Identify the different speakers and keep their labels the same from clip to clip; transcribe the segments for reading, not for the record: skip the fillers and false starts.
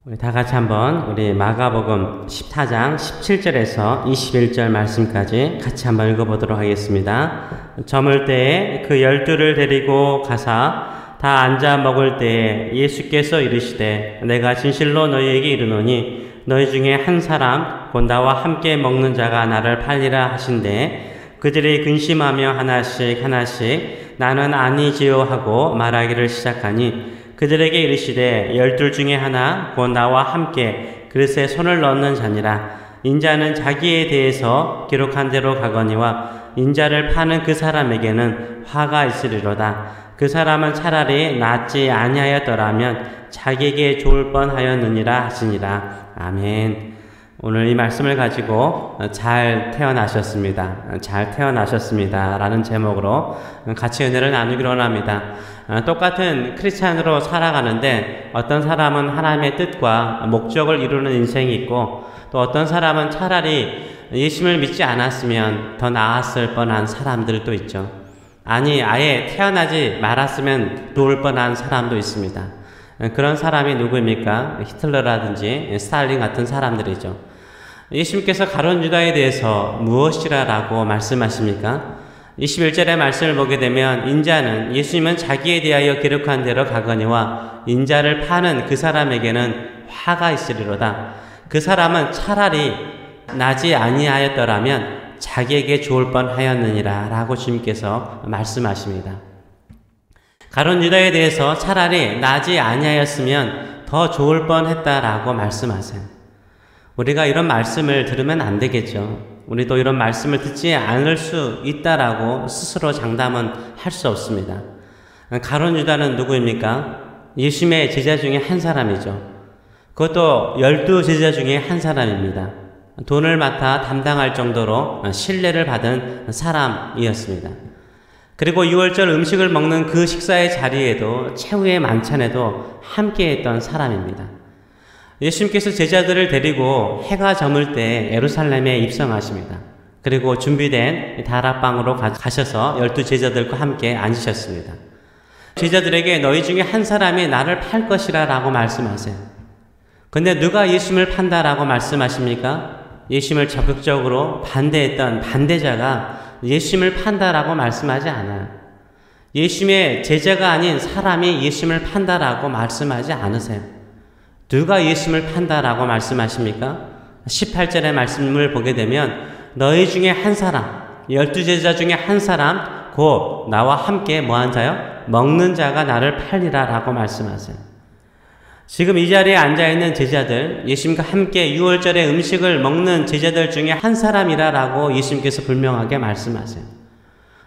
Speaker 1: 우리 다 같이 한번 우리 마가복음 14장 17절에서 21절 말씀까지 같이 한번 읽어보도록 하겠습니다. 저물 때에 그 12를 데리고 가사 다 앉아 먹을 때에 예수께서 이르시되 내가 진실로 너희에게 이르노니 너희 중에 한 사람 곧 나와 함께 먹는 자가 나를 팔리라 하신대 그들이 근심하며 하나씩 나는 아니지요 하고 말하기를 시작하니 그들에게 이르시되 12 중에 하나 곧 나와 함께 그릇에 손을 넣는 자니라. 인자는 자기에 대해서 기록한 대로 가거니와 인자를 파는 그 사람에게는 화가 있으리로다. 그 사람은 차라리 낫지 아니하였더라면 자기에게 좋을 뻔하였느니라 하시니라. 아멘. 오늘 이 말씀을 가지고 잘 태어나셨습니다 라는 제목으로 같이 은혜를 나누기로 합니다. 똑같은 크리스찬으로 살아가는데 어떤 사람은 하나님의 뜻과 목적을 이루는 인생이 있고 또 어떤 사람은 차라리 예수님을 믿지 않았으면 더 나았을 뻔한 사람들도 있죠. 아니 아예 태어나지 말았으면 좋을 뻔한 사람도 있습니다. 그런 사람이 누구입니까? 히틀러라든지 스탈린 같은 사람들이죠. 예수님께서 가룟 유다에 대해서 무엇이라고 말씀하십니까? 21절의 말씀을 보게 되면 인자는 예수님은 자기에 대하여 기록한 대로 가거니와 인자를 파는 그 사람에게는 화가 있으리로다. 그 사람은 차라리 나지 아니하였더라면 자기에게 좋을 뻔하였느니라 라고 주님께서 말씀하십니다. 가룟 유다에 대해서 차라리 나지 아니하였으면 더 좋을 뻔했다라고 말씀하세요. 우리가 이런 말씀을 들으면 안 되겠죠. 우리도 이런 말씀을 듣지 않을 수 있다라고 스스로 장담은 할 수 없습니다. 가룟 유다는 누구입니까? 예수님의 제자 중에 한 사람이죠. 그것도 12 제자 중에 한 사람입니다. 돈을 맡아 담당할 정도로 신뢰를 받은 사람이었습니다. 그리고 6월절 음식을 먹는 그 식사의 자리에도 최후의 만찬에도 함께했던 사람입니다. 예수님께서 제자들을 데리고 해가 저물 때 예루살렘에 입성하십니다. 그리고 준비된 다락방으로 가셔서 12 제자들과 함께 앉으셨습니다. 제자들에게 너희 중에 한 사람이 나를 팔 것이라 라고 말씀하세요. 근데 누가 예수님을 판다라고 말씀하십니까? 예수님을 적극적으로 반대했던 반대자가 예수님을 판다라고 말씀하지 않아요. 예수님의 제자가 아닌 사람이 예수님을 판다라고 말씀하지 않으세요. 누가 예수님을 판다라고 말씀하십니까? 18절의 말씀을 보게 되면 너희 중에 한 사람, 12 제자 중에 한 사람 곧 나와 함께 뭐한 자요? 먹는 자가 나를 팔리라 라고 말씀하세요. 지금 이 자리에 앉아있는 제자들, 예수님과 함께 6월절에 음식을 먹는 제자들 중에 한 사람이라 라고 예수님께서 분명하게 말씀하세요.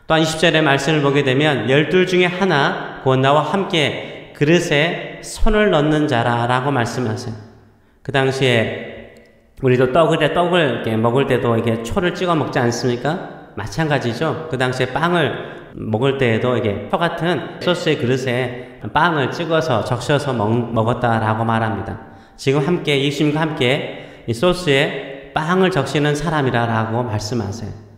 Speaker 1: 또한 20절의 말씀을 보게 되면 12 중에 하나 곧 나와 함께 그릇에 손을 넣는 자라 라고 말씀하세요. 그 당시에 우리도 떡을 이렇게 먹을 때도 이게 초를 찍어 먹지 않습니까? 마찬가지죠. 그 당시에 빵을 먹을 때에도 이게 초 같은 소스의 그릇에 빵을 찍어서 적셔서 먹었다라고 말합니다. 지금 함께 예수님과 함께 이 소스에 빵을 적시는 사람이라고 말씀하세요.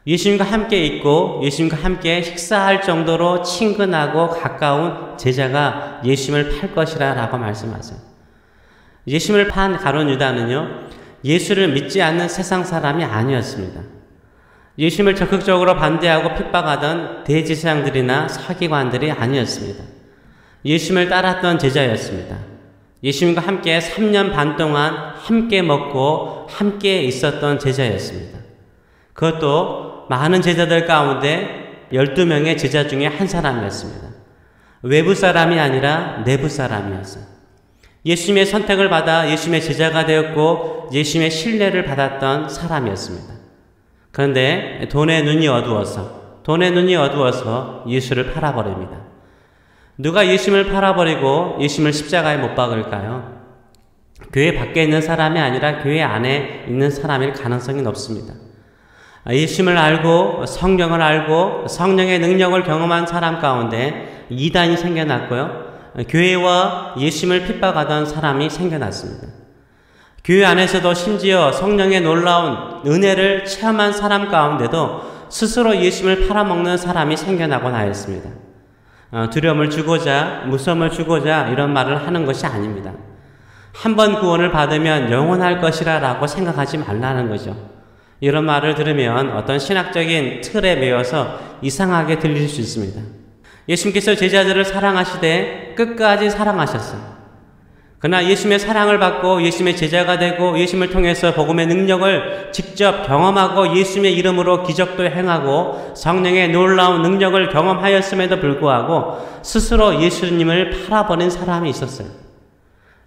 Speaker 1: 예수님과 함께 있고 예수님과 함께 식사할 정도로 친근하고 가까운 제자가 예수님을 팔 것이라 라고 말씀하세요. 예수님을 판 가룟 유다는요, 예수를 믿지 않는 세상 사람이 아니었습니다. 예수님을 적극적으로 반대하고 핍박하던 대제사장들이나 서기관들이 아니었습니다. 예수님을 따랐던 제자였습니다. 예수님과 함께 3년 반 동안 함께 먹고 함께 있었던 제자였습니다. 그것도 많은 제자들 가운데 12명의 제자 중에 한 사람이었습니다. 외부 사람이 아니라 내부 사람이었어요. 예수님의 선택을 받아 예수님의 제자가 되었고 예수님의 신뢰를 받았던 사람이었습니다. 그런데 돈의 눈이 어두워서 예수를 팔아버립니다. 누가 예수님을 팔아버리고 예수님을 십자가에 못 박을까요? 교회 밖에 있는 사람이 아니라 교회 안에 있는 사람일 가능성이 높습니다. 예수님을 알고 성경을 알고 성령의 능력을 경험한 사람 가운데 이단이 생겨났고요. 교회와 예수님을 핍박하던 사람이 생겨났습니다. 교회 안에서도 심지어 성령의 놀라운 은혜를 체험한 사람 가운데도 스스로 예수님을 팔아먹는 사람이 생겨나곤 하였습니다. 두려움을 주고자 무서움을 주고자 이런 말을 하는 것이 아닙니다. 한 번 구원을 받으면 영원할 것이라 라고 생각하지 말라는 거죠. 이런 말을 들으면 어떤 신학적인 틀에 매여서 이상하게 들릴 수 있습니다. 예수님께서 제자들을 사랑하시되 끝까지 사랑하셨어요. 그러나 예수님의 사랑을 받고 예수님의 제자가 되고 예수님을 통해서 복음의 능력을 직접 경험하고 예수님의 이름으로 기적도 행하고 성령의 놀라운 능력을 경험하였음에도 불구하고 스스로 예수님을 팔아버린 사람이 있었어요.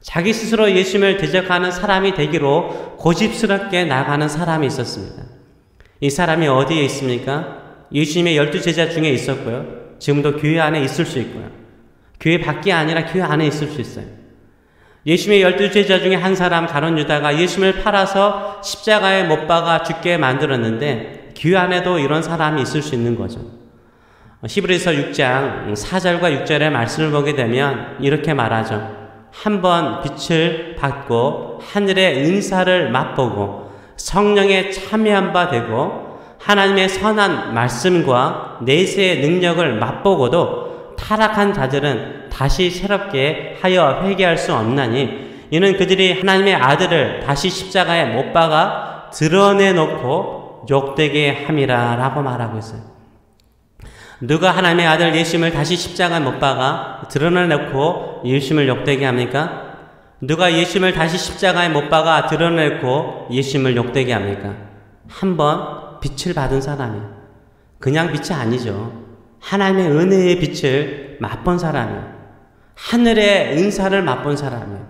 Speaker 1: 자기 스스로 예수님을 대적하는 사람이 되기로 고집스럽게 나가는 사람이 있었습니다. 이 사람이 어디에 있습니까? 예수님의 12제자 중에 있었고요. 지금도 교회 안에 있을 수 있고요. 교회 밖이 아니라 교회 안에 있을 수 있어요. 예수님의 12제자 중에 한 사람 가룟 유다가 예수님을 팔아서 십자가에 못 박아 죽게 만들었는데 교회 안에도 이런 사람이 있을 수 있는 거죠. 히브리서 6장 4절과 6절의 말씀을 보게 되면 이렇게 말하죠. 한번 빛을 받고 하늘의 은사를 맛보고 성령에 참여한 바 되고 하나님의 선한 말씀과 내세의 능력을 맛보고도 타락한 자들은 다시 새롭게 하여 회개할 수 없나니 이는 그들이 하나님의 아들을 다시 십자가에 못 박아 드러내놓고 욕되게 함이라 라고 말하고 있어요. 누가 하나님의 아들 예수님을 다시 십자가에 못 박아 드러내놓고 예수님을 욕되게 합니까? 누가 예수님을 다시 십자가에 못 박아 드러내놓고 예수님을 욕되게 합니까? 한번 빛을 받은 사람이에요. 그냥 빛이 아니죠. 하나님의 은혜의 빛을 맛본 사람이에요. 하늘의 은사를 맛본 사람이에요.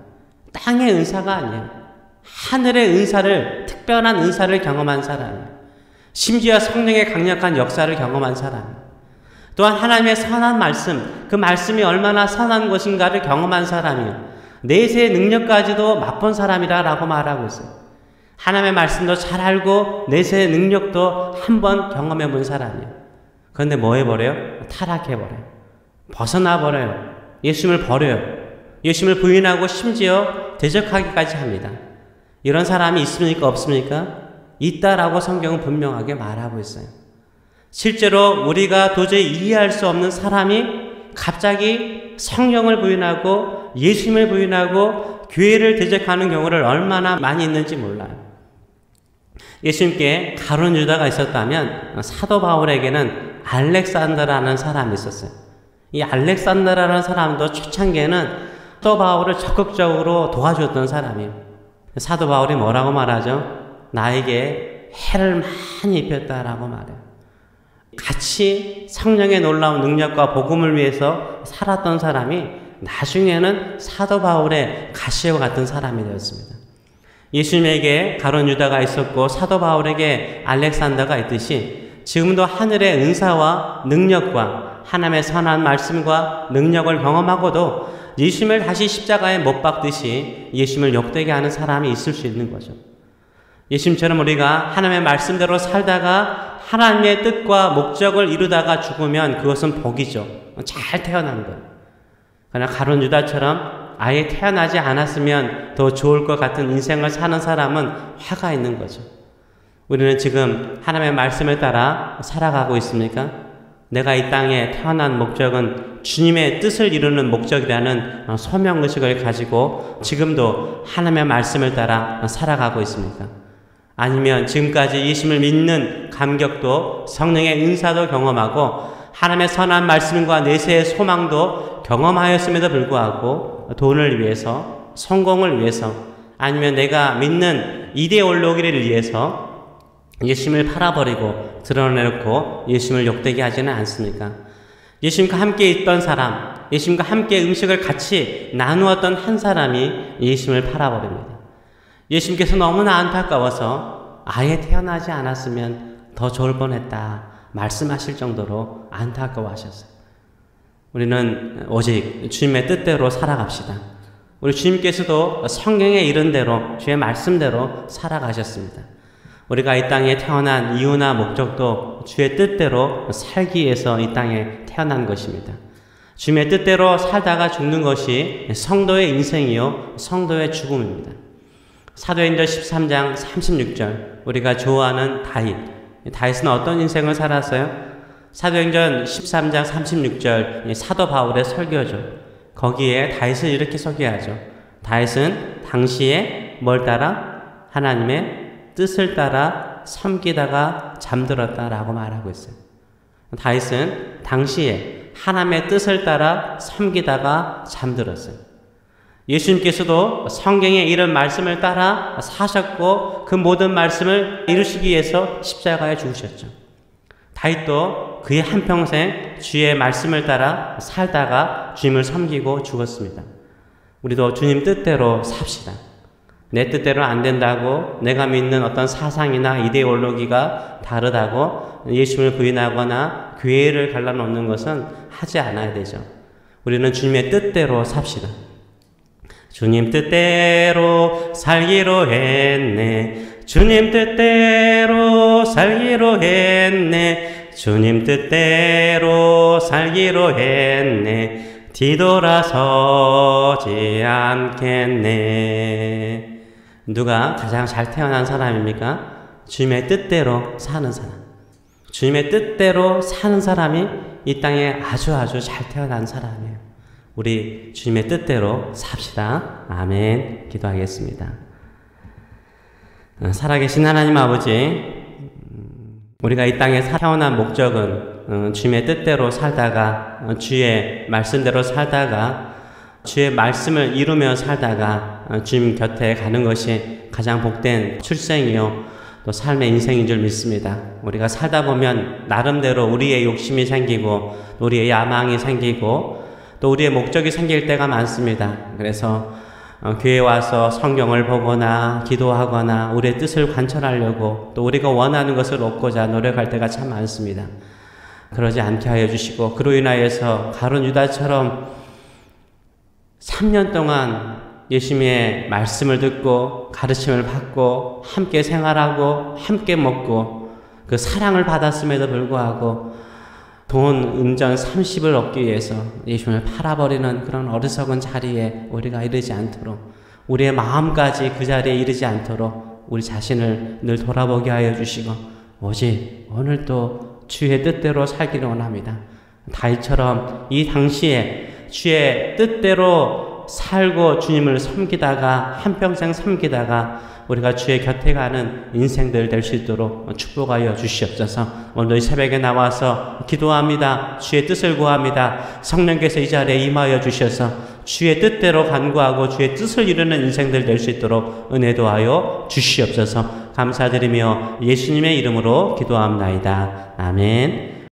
Speaker 1: 땅의 은사가 아니에요. 하늘의 은사를, 특별한 은사를 경험한 사람이에요. 심지어 성령의 강력한 역사를 경험한 사람이에요. 또한 하나님의 선한 말씀, 그 말씀이 얼마나 선한 것인가를 경험한 사람이에요. 내세의 능력까지도 맛본 사람이라고 말하고 있어요. 하나님의 말씀도 잘 알고 내세의 능력도 한번 경험해 본 사람이에요. 그런데 뭐 해버려요? 타락해버려요. 벗어나버려요. 예수님을 버려요. 예수님을 부인하고 심지어 대적하기까지 합니다. 이런 사람이 있습니까? 없습니까? 있다라고 성경은 분명하게 말하고 있어요. 실제로 우리가 도저히 이해할 수 없는 사람이 갑자기 성령을 부인하고 예수님을 부인하고 교회를 대적하는 경우를 얼마나 많이 있는지 몰라요. 예수님께 가룟 유다가 있었다면 사도 바울에게는 알렉산더라는 사람이 있었어요. 이 알렉산더라는 사람도 초창기에는 사도 바울을 적극적으로 도와줬던 사람이에요. 사도 바울이 뭐라고 말하죠? 나에게 해를 많이 입혔다라고 말해요. 같이 성령의 놀라운 능력과 복음을 위해서 살았던 사람이 나중에는 사도 바울의 가시와 같은 사람이 되었습니다. 예수님에게 가룟 유다가 있었고 사도 바울에게 알렉산더가 있듯이 지금도 하늘의 은사와 능력과 하나님의 선한 말씀과 능력을 경험하고도 예수님을 다시 십자가에 못 박듯이 예수님을 욕되게 하는 사람이 있을 수 있는 거죠. 예수님처럼 우리가 하나님의 말씀대로 살다가 하나님의 뜻과 목적을 이루다가 죽으면 그것은 복이죠. 잘 태어난 거예요. 그러나 가룟 유다처럼 아예 태어나지 않았으면 더 좋을 것 같은 인생을 사는 사람은 화가 있는 거죠. 우리는 지금 하나님의 말씀을 따라 살아가고 있습니까? 내가 이 땅에 태어난 목적은 주님의 뜻을 이루는 목적이라는 소명의식을 가지고 지금도 하나님의 말씀을 따라 살아가고 있습니까? 아니면 지금까지 예수님을 믿는 감격도 성령의 은사도 경험하고 하나님의 선한 말씀과 내세의 소망도 경험하였음에도 불구하고 돈을 위해서, 성공을 위해서, 아니면 내가 믿는 이데올로기를 위해서 예수님을 팔아버리고 드러내놓고 예수님을 욕되게 하지는 않습니까? 예수님과 함께 있던 사람, 예수님과 함께 음식을 같이 나누었던 한 사람이 예수님을 팔아버립니다. 예수님께서 너무나 안타까워서 아예 태어나지 않았으면 더 좋을 뻔했다 말씀하실 정도로 안타까워하셨어요. 우리는 오직 주님의 뜻대로 살아갑시다. 우리 주님께서도 성경에 이른 대로 주의 말씀대로 살아가셨습니다. 우리가 이 땅에 태어난 이유나 목적도 주의 뜻대로 살기 위해서 이 땅에 태어난 것입니다. 주님의 뜻대로 살다가 죽는 것이 성도의 인생이요 성도의 죽음입니다. 사도행전 13장 36절 우리가 좋아하는 다윗은 어떤 인생을 살았어요? 사도행전 13장 36절 사도 바울의 설교죠. 거기에 다윗을 이렇게 소개하죠. 다윗은 당시에 뭘 따라? 하나님의 뜻을 따라 섬기다가 잠들었다라고 말하고 있어요. 다윗은 당시에 하나님의 뜻을 따라 섬기다가 잠들었어요. 예수님께서도 성경에 이런 말씀을 따라 사셨고 그 모든 말씀을 이루시기 위해서 십자가에 죽으셨죠. 다윗도 그의 한평생 주의 말씀을 따라 살다가 주님을 섬기고 죽었습니다. 우리도 주님 뜻대로 삽시다. 내 뜻대로 안 된다고 내가 믿는 어떤 사상이나 이데올로기가 다르다고 예수님을 부인하거나 교회를 갈라놓는 것은 하지 않아야 되죠. 우리는 주님의 뜻대로 삽시다. 주님 뜻대로 살기로 했네. 주님 뜻대로 살기로 했네. 주님 뜻대로 살기로 했네. 뒤돌아서지 않겠네. 누가 가장 잘 태어난 사람입니까? 주님의 뜻대로 사는 사람. 주님의 뜻대로 사는 사람이 이 땅에 아주 잘 태어난 사람이에요. 우리 주님의 뜻대로 삽시다. 아멘. 기도하겠습니다. 살아계신 하나님 아버지, 우리가 이 땅에 태어난 목적은 주님의 뜻대로 살다가 주의 말씀대로 살다가 주의 말씀을 이루며 살다가 주님 곁에 가는 것이 가장 복된 출생이요 또 삶의 인생인 줄 믿습니다. 우리가 살다 보면 나름대로 우리의 욕심이 생기고 우리의 야망이 생기고 또 우리의 목적이 생길 때가 많습니다. 그래서 교회에 와서 성경을 보거나 기도하거나 우리의 뜻을 관철하려고 또 우리가 원하는 것을 얻고자 노력할 때가 참 많습니다. 그러지 않게 하여 주시고 그로 인하여서 가룟 유다처럼 3년 동안 예수님의 말씀을 듣고 가르침을 받고 함께 생활하고 함께 먹고 그 사랑을 받았음에도 불구하고 돈 은전 30을 얻기 위해서 예수님을 팔아버리는 그런 어리석은 자리에 우리가 이르지 않도록 우리의 마음까지 그 자리에 이르지 않도록 우리 자신을 늘 돌아보게 하여 주시고 오직 오늘도 주의 뜻대로 살기를 원합니다. 다윗처럼 이 당시에 주의 뜻대로 살고 주님을 섬기다가 한평생 섬기다가 우리가 주의 곁에 가는 인생들 될 수 있도록 축복하여 주시옵소서. 오늘 이 새벽에 나와서 기도합니다. 주의 뜻을 구합니다. 성령께서 이 자리에 임하여 주셔서 주의 뜻대로 간구하고 주의 뜻을 이루는 인생들 될 수 있도록 은혜도 하여 주시옵소서. 감사드리며 예수님의 이름으로 기도합나이다. 아멘.